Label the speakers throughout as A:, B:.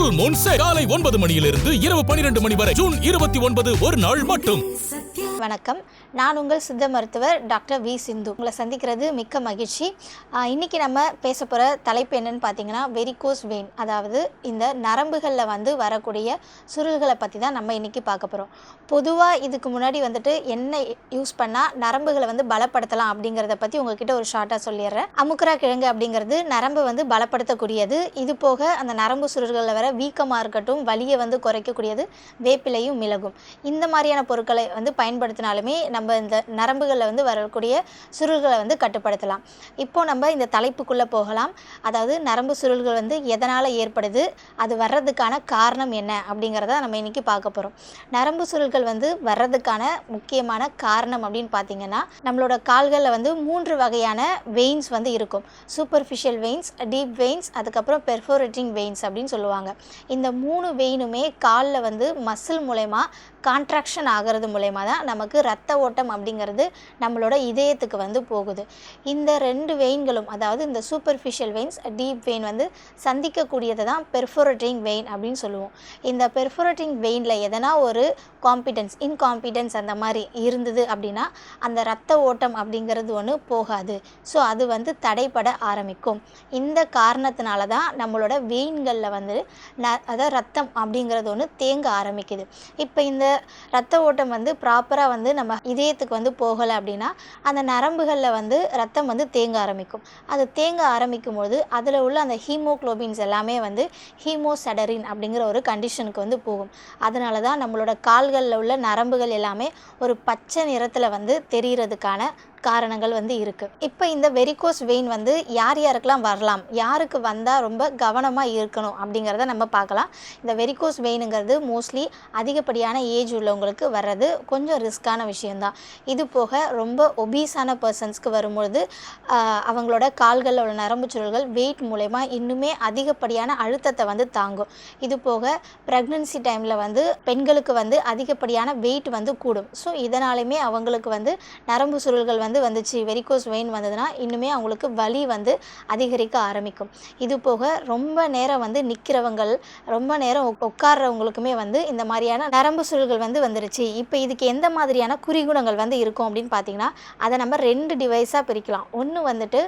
A: Full Moon sale காலை 9 மணியிலிருந்து இரவு 12 மணி வரை ஜூன் 29 ஒரு நாள் மட்டும்.
B: வணக்கம், நான் உங்கள் சித்த மருத்துவர் டாக்டர் வி சிந்து. உங்களை சந்திக்கிறது மிக்க மகிழ்ச்சி. இன்றைக்கி நம்ம பேச போகிற தலைப்பு என்னன்னு பார்த்தீங்கன்னா வெரிகோஸ் வெயின், அதாவது இந்த நரம்புகளில் வந்து வரக்கூடிய சுருள்களை பற்றி தான் நம்ம இன்றைக்கி பார்க்க போகிறோம். பொதுவாக இதுக்கு முன்னாடி வந்துட்டு என்ன யூஸ் பண்ணால் நரம்புகளை வந்து பலப்படுத்தலாம் அப்படிங்கிறத பற்றி உங்ககிட்ட ஒரு ஷார்ட்டாக சொல்லிடுறேன். அமுக்குரா கிழங்கு அப்படிங்கிறது நரம்பை வந்து பலப்படுத்தக்கூடியது. இது போக அந்த நரம்பு சுருள்களில் வர வீக்கமாக இருக்கட்டும், வலியை வந்து குறைக்கக்கூடியது வேப்பிலையும் மிளகும். இந்த மாதிரியான பொருட்களை வந்து பயன்படுத்தினாலுமே நம்ம இந்த நரம்புகளில் வந்து வரக்கூடிய சுருள்களை வந்து கட்டுப்படுத்தலாம். இப்போ நம்ம இந்த தலைப்புக்குள்ளே போகலாம். அதாவது நரம்பு சுருள்கள் வந்து எதனால் ஏற்படுது, அது வர்றதுக்கான காரணம் என்ன அப்படிங்கிறத நம்ம இன்றைக்கி பார்க்க போகிறோம். நரம்பு சுருள்கள் வந்து வர்றதுக்கான முக்கியமான காரணம் அப்படின்னு பார்த்தீங்கன்னா, நம்மளோட கால்களில் வந்து 3 வகையான வெயின்ஸ் வந்து இருக்கும். சூப்பர்ஃபிஷியல் வெயின்ஸ், டீப் வெயின்ஸ், அதுக்கப்புறம் பெர்ஃபோரேட்டிங் வெயின்ஸ் அப்படின்னு சொல்லுவாங்க. இந்த 3 வெயினுமே காலில் வந்து மசில் மூலமா கான்ட்ராக்ஷன் ஆகிறது மூலயமா தான் நமக்கு ரத்த ஓட்டம் அப்படிங்கிறது நம்மளோட இதயத்துக்கு வந்து போகுது. இந்த 2 வெயின்களும், அதாவது இந்த சூப்பர்ஃபிஷியல் வெயின்ஸ், டீப் வெயின் வந்து சந்திக்கக்கூடியதை தான் பெர்ஃபோரேட்டிங் வெயின் அப்படின்னு சொல்லுவோம். இந்த பெர்ஃபோரேட்டிங் வெயினில் எதனா ஒரு இன்காம்பிடன்ஸ் அந்த மாதிரி இருந்தது அப்படின்னா அந்த ரத்த ஓட்டம் அப்படிங்கிறது ஒன்று போகாது. ஸோ அது வந்து தடைப்பட ஆரம்பிக்கும். இந்த காரணத்தினால தான் நம்மளோட வெயின்களில் வந்து அதாவது ரத்தம் அப்படிங்கிறது ஒன்று தேங்க ஆரம்பிக்குது. இப்போ இந்த ரத்த ஓட்டம் வந்து ப்ராப்பராக வந்து நம்ம இதயத்துக்கு வந்து போகலை அப்படின்னா அந்த நரம்புகளில் வந்து ரத்தம் வந்து தேங்க ஆரம்பிக்கும். அது தேங்க ஆரம்பிக்கும் போது அதில் உள்ள அந்த ஹீமோக்ளோபின்ஸ் எல்லாமே வந்து ஹீமோசடரின் அப்படிங்கிற ஒரு கண்டிஷனுக்கு வந்து போகும். அதனால தான் நம்மளோட கால்களில் உள்ள நரம்புகள் எல்லாமே ஒரு பச்சை நிறத்தில் வந்து தெரிகிறதுக்கான காரணங்கள் வந்து இருக்குது. இப்போ இந்த வெரிகோஸ் வெயின் வந்து யார் யாருக்கெல்லாம் வரலாம், யாருக்கு வந்தால் ரொம்ப கவனமாக இருக்கணும் அப்படிங்கிறத நம்ம பார்க்கலாம். இந்த வெரிகோஸ் வெயினுங்கிறது மோஸ்ட்லி அதிகப்படியான ஏஜ் உள்ளவங்களுக்கு வர்றது கொஞ்சம் ரிஸ்க்கான விஷயந்தான். இது போக ரொம்ப ஒபீஸான பர்சன்ஸ்க்கு வரும்பொழுது அவங்களோட கால்களில் உள்ள நரம்பு சுருள்கள் வெயிட் மூலமா இன்னுமே அதிகப்படியான அழுத்தத்தை வந்து தாங்கும். இது போக ப்ரெக்னன்சி டைமில் வந்து பெண்களுக்கு வந்து அதிகப்படியான வெயிட் வந்து கூடும். ஸோ இதனாலுமே அவங்களுக்கு வந்து நரம்பு சுருள்கள் வந்துச்சு, வெரிகோஸ் வெயின் வந்ததுன்னா இன்னுமே அவங்களுக்கு வலி வந்து அதிகரிக்க ஆரம்பிக்கும். இது போக ரொம்ப நேரம் வந்து நிற்கிறவங்க, ரொம்ப நேரம் உட்கார்றவங்களுக்குமே வந்து இந்த மாதிரியான நரம்பு சுருள்கள் வந்து வந்துருச்சு. இப்போ இதுக்கு எந்த மாதிரியான குறிகுணங்கள் வந்து இருக்கும் அப்படின்னு பார்த்தீங்கன்னா, அதை நம்ம 2 டிவைஸாக பிரிக்கலாம். ஒன்று வந்துட்டு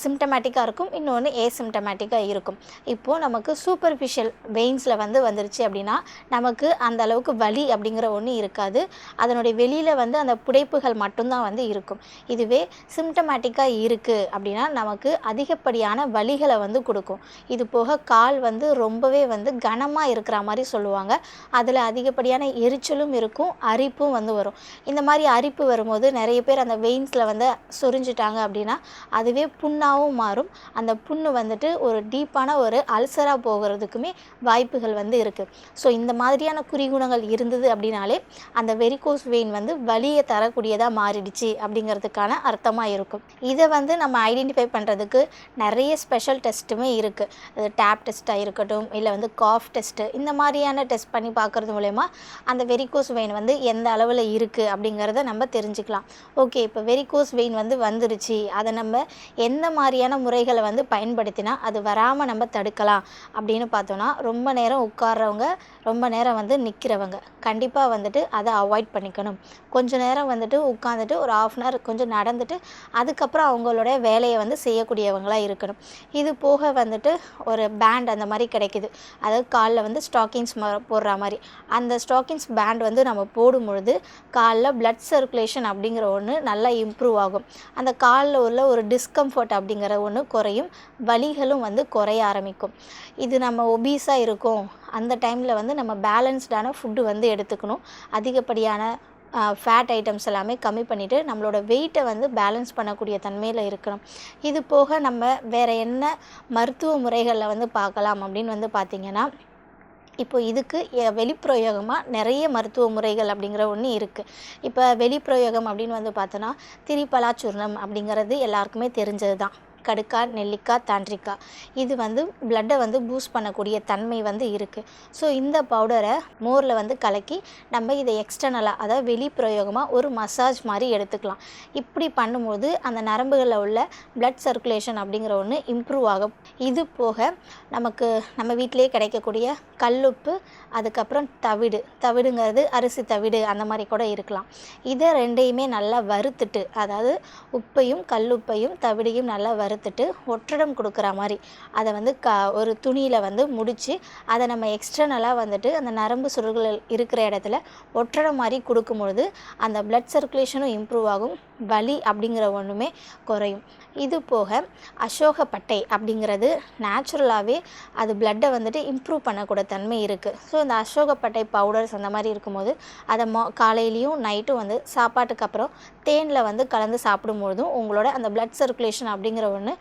B: சிம்டமேட்டிக்காக இருக்கும், இன்னொன்று ஏசிம்டமேட்டிக்காக இருக்கும். இப்போது நமக்கு சூப்பர்ஃபிஷியல் வெயின்ஸில் வந்துருச்சு அப்படின்னா நமக்கு அந்த அளவுக்கு வலி அப்படிங்கிற ஒன்று இருக்காது. அதனுடைய வெளியில் வந்து அந்த புடைப்புகள் மட்டும்தான் வந்து இருக்கும். இதுவே சிம்டமேட்டிக்காக இருக்குது அப்படின்னா நமக்கு அதிகப்படியான வலிகளை வந்து கொடுக்கும். இது போக கால் வந்து ரொம்பவே வந்து கனமாக இருக்கிற மாதிரி சொல்லுவாங்க. அதில் அதிகப்படியான எரிச்சலும் இருக்கும், அரிப்பும் வந்து வரும். இந்த மாதிரி அரிப்பு வரும்போது நிறைய பேர் அந்த வெயின்ஸில் வந்து சொரிஞ்சிட்டாங்க அப்படின்னா அதுவே புண்ணாகவும் மாறும். அந்த புண்ணு வந்துட்டு ஒரு டீப்பான ஒரு அல்சராக போகிறதுக்குமே வாய்ப்புகள் வந்து இருக்குது. ஸோ இந்த மாதிரியான குறிகுணங்கள் இருந்தது அப்படின்னாலே அந்த வெரிகோஸ் வெயின் வந்து வலியை தரக்கூடியதாக மாறிடுச்சு அப்படிங்கிறதுக்கான அர்த்தமாக இருக்கும். இதை வந்து நம்ம ஐடென்டிஃபை பண்ணுறதுக்கு நிறைய ஸ்பெஷல் டெஸ்ட்டுமே இருக்குது. அது டேப் டெஸ்ட்டாக இருக்கட்டும், இல்லை வந்து காஃப் டெஸ்ட்டு, இந்த மாதிரியான டெஸ்ட் பண்ணி பார்க்குறது மூலமா அந்த வெரிகோஸ் வெயின் வந்து எந்த அளவில் இருக்குது அப்படிங்கிறத நம்ம தெரிஞ்சுக்கலாம். ஓகே, இப்போ வெரிகோஸ் வெயின் வந்துருச்சு, அதை நம்ம எந்த மாதிரியான முறைகளை வந்து பயன்படுத்தினா அது வராமல் நம்ம தடுக்கலாம் அப்படின்னு பார்த்தோன்னா, ரொம்ப நேரம் உட்கார்றவங்க, ரொம்ப நேரம் வந்து நிற்கிறவங்க கண்டிப்பாக வந்துட்டு அதை அவாய்ட் பண்ணிக்கணும். கொஞ்சம் நேரம் வந்துட்டு உட்காந்துட்டு ஒரு 1/2 அன் ஹவர் கொஞ்சம் நடந்துட்டு அதுக்கப்புறம் அவங்களோட வேலையை வந்து செய்யக்கூடியவங்களாக இருக்கணும். இது போக வந்துட்டு ஒரு பேண்ட் அந்த மாதிரி கிடைக்கிது, அதாவது காலில் வந்து ஸ்டாக்கிங்ஸ் போடுற மாதிரி. அந்த ஸ்டாக்கிங்ஸ் பேண்ட் வந்து நம்ம போடும் பொழுது காலில் பிளட் சர்க்குலேஷன் அப்படிங்கிற ஒன்று நல்லா இம்ப்ரூவ் ஆகும். அந்த காலில் உள்ள ஒரு டிஸ்கம்ஃபர்ட் அப்படிங்கிற ஒன்று குறையும், வலிகளும் வந்து குறைய ஆரம்பிக்கும். இது நம்ம ஒபீஸாக இருக்கோம் அந்த டைமில் வந்து நம்ம பேலன்ஸ்டான ஃபுட்டு வந்து எடுத்துக்கணும். அதிகப்படியான ஃபேட் ஐட்டம்ஸ் எல்லாமே கம்மி பண்ணிவிட்டு நம்மளோட வெயிட்டை வந்து பேலன்ஸ் பண்ணக்கூடிய தன்மையில் இருக்கணும். இது போக நம்ம வேறு என்ன மருத்துவ முறைகளில் வந்து பார்க்கலாம் அப்படின்னு வந்து பார்த்திங்கன்னா, இப்போ இதுக்கு வெளிப்பிரயோகமாக நிறைய மருத்துவ முறைகள் அப்படிங்கிற ஒன்று இருக்குது. இப்போ வெளிப்பிரயோகம் அப்படின்னு வந்து பார்த்தோன்னா திரிபலா சூர்ணம் அப்படிங்கிறது எல்லாருக்குமே தெரிஞ்சது தான். கடுக்காய், நெல்லிக்காய், தாண்டிக்காய் இது வந்து பிளட்டை வந்து பூஸ்ட் பண்ணக்கூடிய தன்மை வந்து இருக்குது. ஸோ இந்த பவுடரை மோரில் வந்து கலக்கி நம்ம இதை எக்ஸ்டர்னலாக அதாவது வெளிப்பிரயோகமாக ஒரு மசாஜ் மாதிரி எடுத்துக்கலாம். இப்படி பண்ணும்போது அந்த நரம்புகளில் உள்ள பிளட் சர்க்குலேஷன் அப்படிங்கிற ஒன்று இம்ப்ரூவ் ஆகும். இது போக நமக்கு நம்ம வீட்டிலே கிடைக்கக்கூடிய கல்லுப்பு, அதுக்கப்புறம் தவிடுங்கிறது அரிசி தவிடு அந்த மாதிரி கூட இருக்கலாம். இதை ரெண்டையுமே நல்லா வறுத்துட்டு, அதாவது உப்பையும் கல்லுப்பையும் தவிடையும் நல்லா வறுத்துட்டு ஒற்றடம் கொடுக்குற மாதிரி அதை வந்து ஒரு துணியில் வந்து முடித்து அதை நம்ம எக்ஸ்டர்னலாக வந்துட்டு அந்த நரம்பு சுருள்கள் இருக்கிற இடத்துல ஒற்றடம் மாதிரி கொடுக்கும்பொழுது அந்த பிளட் சர்க்குலேஷனும் இம்ப்ரூவ் ஆகும், வலி அப்படிங்கிற ஒன்றுமே குறையும். இது போக அசோகப்பட்டை அப்படிங்கிறது நேச்சுரலாகவே அது பிளட்டை வந்துட்டு இம்ப்ரூவ் பண்ணக்கூடிய தன்மை இருக்குது. ஸோ இந்த அசோகப்பட்டை பவுடர்ஸ் அந்த மாதிரி இருக்கும்போது அதை காலையிலையும் நைட்டும் வந்து சாப்பாட்டுக்கு அப்புறம் தேனில் வந்து கலந்து சாப்பிடும்போதும் உங்களோட அந்த பிளட் சர்க்குலேஷன் அப்படிங்கிற ஒன்று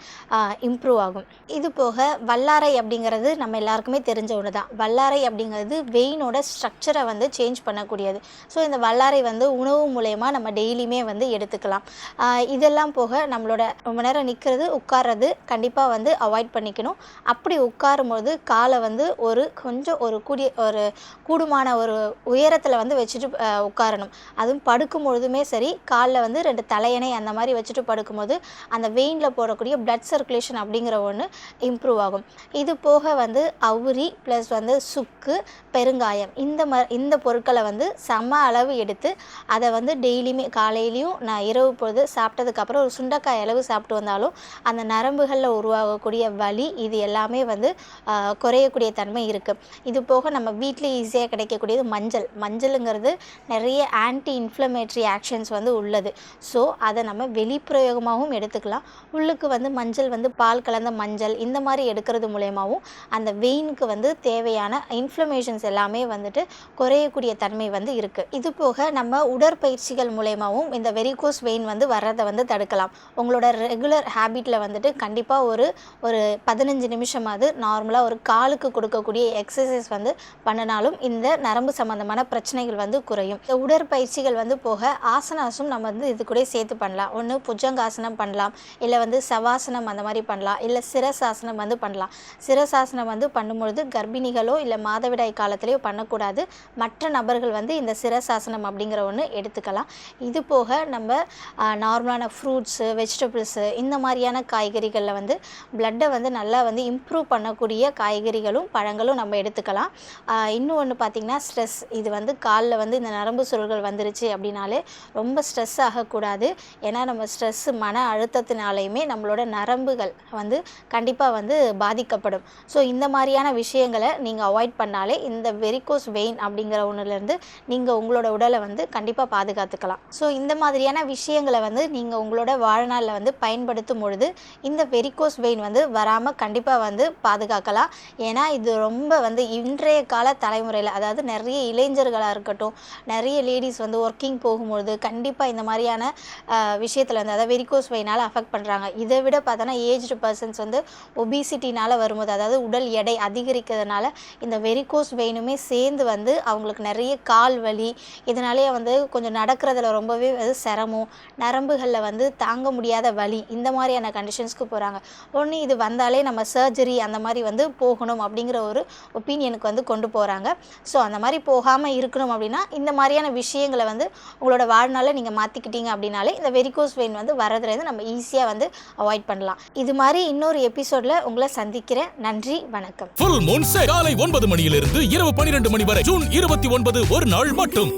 B: இம்ப்ரூவ் ஆகும். இது போக வல்லாரை அப்படிங்கிறது நம்ம எல்லாருக்குமே தெரிஞ்ச ஒன்று தான். வல்லாரை அப்படிங்கிறது வெயினோட ஸ்ட்ரக்சரை வந்து சேஞ்ச் பண்ணக்கூடியது. ஸோ இந்த வல்லாரை வந்து உணவு மூலயமா நம்ம டெய்லியுமே வந்து எடுத்துக்கலாம். இதெல்லாம் போக நம்மளோட ரொம்ப நேரம் நிற்கிறது, உட்கார்றது கண்டிப்பாக வந்து அவாய்ட் பண்ணிக்கணும். அப்படி உட்காரும்போது காலை வந்து கொஞ்சம் ஒரு கூடுமான ஒரு உயரத்தில் வந்து வச்சுட்டு உட்காரணும். அதுவும் படுக்கும் பொழுதுமே சரி, காலில் வந்து 2 தலையணை அந்த மாதிரி வச்சுட்டு படுக்கும்போது அந்த வெயினில் போடக்கூடிய பிளட் சர்க்குலேஷன் அப்படிங்கிற ஒன்று இம்ப்ரூவ் ஆகும். இது போக வந்து அவுரி ப்ளஸ் வந்து சுக்கு, பெருங்காயம் இந்த பொருட்களை வந்து சம அளவு எடுத்து அதை வந்து டெய்லியுமே காலையிலையும் நான் இரவு பொழுது சாப்பிட்டதுக்கப்புறம் ஒரு சுண்டைக்காய் அளவு சாப்பிட்டு வந்தாலும் அந்த நரம்புகளில் உருவாகக்கூடிய வலி இது எல்லாமே வந்து குறையக்கூடிய தன்மை இருக்குது. இது போக நம்ம வீட்டில் ஈஸியாக கிடைக்கக்கூடியது மஞ்சளுங்கிறது நிறைய ஆன்டி இன்ஃப்ளமேட்ரி ஆக்ஷன்ஸ் வந்து உள்ளது. ஸோ அதை நம்ம வெளிப்பிரயோகமாகவும் எடுத்துக்கலாம். உள்ளுக்கு வந்து மஞ்சள் வந்து பால் கலந்த மஞ்சள் இந்த மாதிரி எடுக்கிறது மூலயமாவும் அந்த வெயினுக்கு வந்து தேவையான இன்ஃப்ளமேஷன்ஸ் எல்லாமே வந்துட்டு குறையக்கூடிய தன்மை வந்து இருக்குது. இது போக நம்ம உடற்பயிற்சிகள் மூலயமாவும் இந்த வெரிகோஸ் வெயின் வந்து வர்றதை வந்து தடுக்கலாம். உங்களோட ரெகுலர் ஹேபிட்டில் வந்துட்டு கண்டிப்பாக ஒரு 15 நிமிஷமாவது நார்மலாக ஒரு காலுக்கு கொடுக்கக்கூடிய எக்ஸசைஸ் வந்து பண்ணினாலும் இந்த நரம்பு சம்பந்தமான பிரச்சனைகள் வந்து குறையும். இந்த உடற்பயிற்சிகள் வந்து போக ஆசனாஸும் நம்ம வந்து இது கூட சேர்த்து பண்ணலாம். ஒன்று புஜங்காசனம் பண்ணலாம், இல்லை வந்து சவாசனம் அந்த மாதிரி பண்ணலாம், இல்லை சிரசாசனம் வந்து பண்ணலாம். சிரசாசனம் வந்து பண்ணும்பொழுது கர்ப்பிணிகளோ இல்லை மாதவிடாய் காலத்திலேயோ பண்ணக்கூடாது. மற்ற நபர்கள் வந்து இந்த சிரசாசனம் அப்படிங்கிற ஒன்று எடுத்துக்கலாம். இது போக நம்ம நார்மலான ஃப்ரூட்ஸு, வெஜிடபிள்ஸு இந்த மாதிரியான காய்கறிகளில் வந்து பிளட்டை வந்து நல்லா வந்து இம்ப்ரூவ் பண்ணக்கூடிய காய்கறிகளும் பழங்களும் நம்ம எடுத்துக்கலாம். இன்னும் ஒன்று பார்த்திங்கன்னா ஸ்ட்ரெஸ். இது வந்து காலில் வந்து இந்த நரம்பு சுருள்கள் வந்துருச்சு அப்படின்னாலே ரொம்ப ஸ்ட்ரெஸ் ஆகக்கூடாது. ஏன்னா நம்ம ஸ்ட்ரெஸ்ஸு மன அழுத்தத்தினாலையுமே நம்மளோட நரம்புகள் வந்து கண்டிப்பாக வந்து பாதிக்கப்படும். ஸோ இந்த மாதிரியான விஷயங்களை நீங்கள் அவாய்ட் பண்ணாலே இந்த வெரிகோஸ் வெயின் அப்படிங்கிற ஒன்றுலேருந்து நீங்கள் உங்களோட உடலை வந்து கண்டிப்பாக பாதுகாத்துக்கலாம். ஸோ இந்த மாதிரியான விஷயங்களை வந்து நீங்கள் உங்களோட வாழ்நாளில் வந்து பயன்படுத்தும் பொழுது இந்த வெரிகோஸ் வெயின் வந்து வராமல் கண்டிப்பாக வந்து பாதுகாக்கலாம். ஏன்னா இது ரொம்ப வந்து இன்றைய கால தலைமுறையில், அதாவது நிறைய இளைஞர்களாக இருக்கட்டும், நிறைய லேடிஸ் வந்து ஒர்க்கிங் போகும்பொழுது கண்டிப்பாக இந்த மாதிரியான விஷயத்தில் வந்து அதாவது வெரிகோஸ் வெயினால் அஃபெக்ட் பண்ணுறாங்க. இதை விட பார்த்தோன்னா ஏஜ்டு பர்சன்ஸ் வந்து ஒபிசிட்டினால் வரும்போது, அதாவது உடல் எடை அதிகரிக்கிறதுனால இந்த வெரிகோஸ் வெயினுமே சேர்ந்து வந்து அவங்களுக்கு நிறைய கால் வலி, இதனாலே வந்து கொஞ்சம் நடக்கிறதுல ரொம்பவே வந்து சிரமம், நரம்புகளில் வந்து தாங்க முடியாத வலி, இந்த மாதிரியான கண்டிஷன்ஸ்க்கு போகிறாங்க. ஒன்று இது வந்தாலே நம்ம சர்ஜரி அந்த மாதிரி வந்து போகணும் அப்படிங்கிற ஒரு ஒப்பீனியனுக்கு வந்து கொண்டு போகிறாங்க. ஸோ அந்த மாதிரி போகாமல் இருக்கணும் அப்படின்னா இந்த மாதிரியான விஷயங்களை வந்து உங்களோட வாழ்நாளில் நீங்கள் மாற்றிக்கிட்டீங்க அப்படின்னாலே இந்த வெரிகோஸ் வெயின் வந்து வரதுலேருந்து நம்ம ஈஸியாக வந்து அவாய்ட் பண்ணலாம். இது மாதிரி இன்னொரு எபிசோடில் உங்களை சந்திக்கிறேன். நன்றி, வணக்கம்.
A: ஃபுல் மூன் காலை 9 மணியிலிருந்து இரவு 12 மணி வரை ஜூன் 29 ஒரு நாள் மட்டும்.